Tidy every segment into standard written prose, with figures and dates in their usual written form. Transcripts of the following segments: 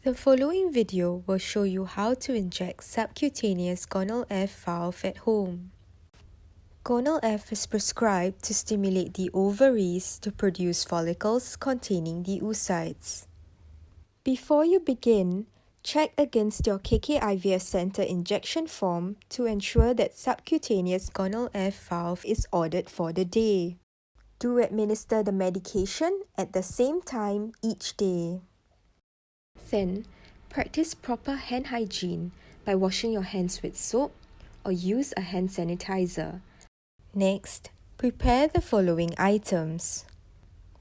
The following video will show you how to inject subcutaneous Gonal-F valve at home. Gonal-F is prescribed to stimulate the ovaries to produce follicles containing the oocytes. Before you begin, check against your KKIVF Center injection form to ensure that subcutaneous Gonal-F valve is ordered for the day. Do administer the medication at the same time each day. Then, practice proper hand hygiene by washing your hands with soap or use a hand sanitizer. Next, prepare the following items.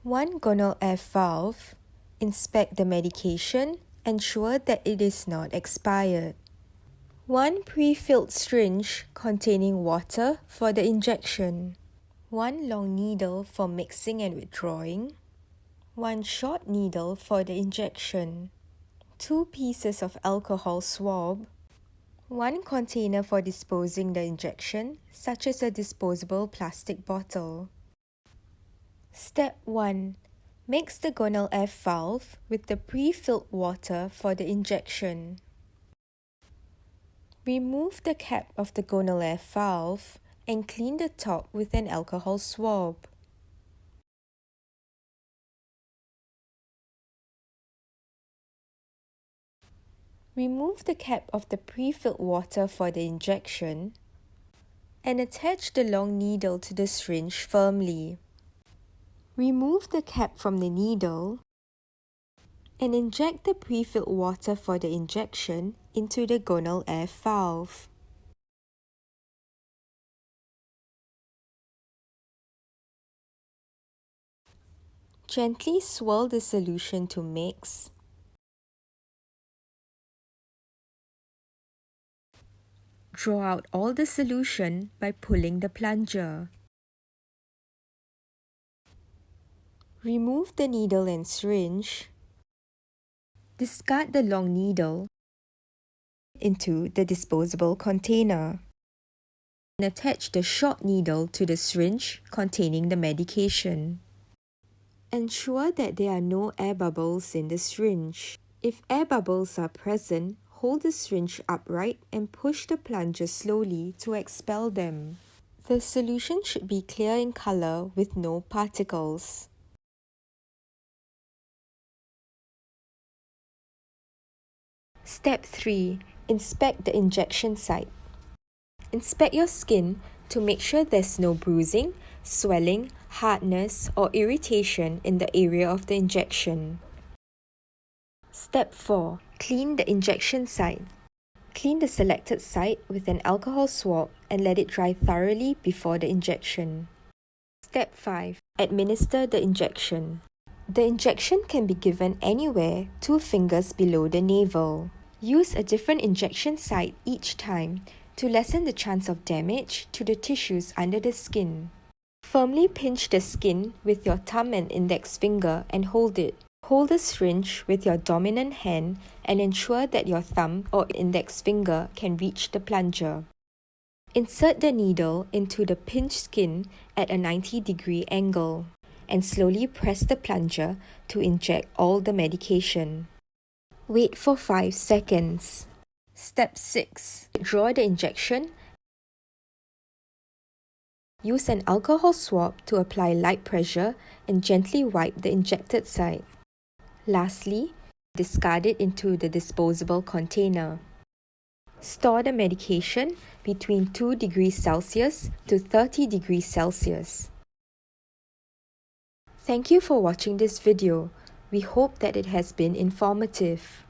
1 Gonal-F valve. Inspect the medication. Ensure that it is not expired. 1 pre-filled syringe containing water for the injection. 1 long needle for mixing and withdrawing. 1 short needle for the injection. 2 pieces of alcohol swab, 1 container for disposing the injection, such as a disposable plastic bottle. Step 1. Mix the Gonal-F valve with the pre-filled water for the injection. Remove the cap of the Gonal-F valve and clean the top with an alcohol swab. Remove the cap of the pre-filled water for the injection and attach the long needle to the syringe firmly. Remove the cap from the needle and inject the pre-filled water for the injection into the Gonal-F valve. Gently swirl the solution to mix. Draw out all the solution by pulling the plunger. Remove the needle and syringe. Discard the long needle into the disposable container. And attach the short needle to the syringe containing the medication. Ensure that there are no air bubbles in the syringe. If air bubbles are present, hold the syringe upright and push the plunger slowly to expel them. The solution should be clear in color with no particles. Step 3. Inspect the injection site. Inspect your skin to make sure there's no bruising, swelling, hardness, or irritation in the area of the injection. Step 4. Clean the injection site. Clean the selected site with an alcohol swab and let it dry thoroughly before the injection. Step 5. Administer the injection. The injection can be given anywhere 2 fingers below the navel. Use a different injection site each time to lessen the chance of damage to the tissues under the skin. Firmly pinch the skin with your thumb and index finger and hold it. Hold the syringe with your dominant hand and ensure that your thumb or index finger can reach the plunger. Insert the needle into the pinched skin at a 90-degree angle and slowly press the plunger to inject all the medication. Wait for 5 seconds. Step 6. Withdraw the injection. Use an alcohol swab to apply light pressure and gently wipe the injected site. Lastly, discard it into the disposable container. Store the medication between 2 degrees Celsius to 30 degrees Celsius. Thank you for watching this video. We hope that it has been informative.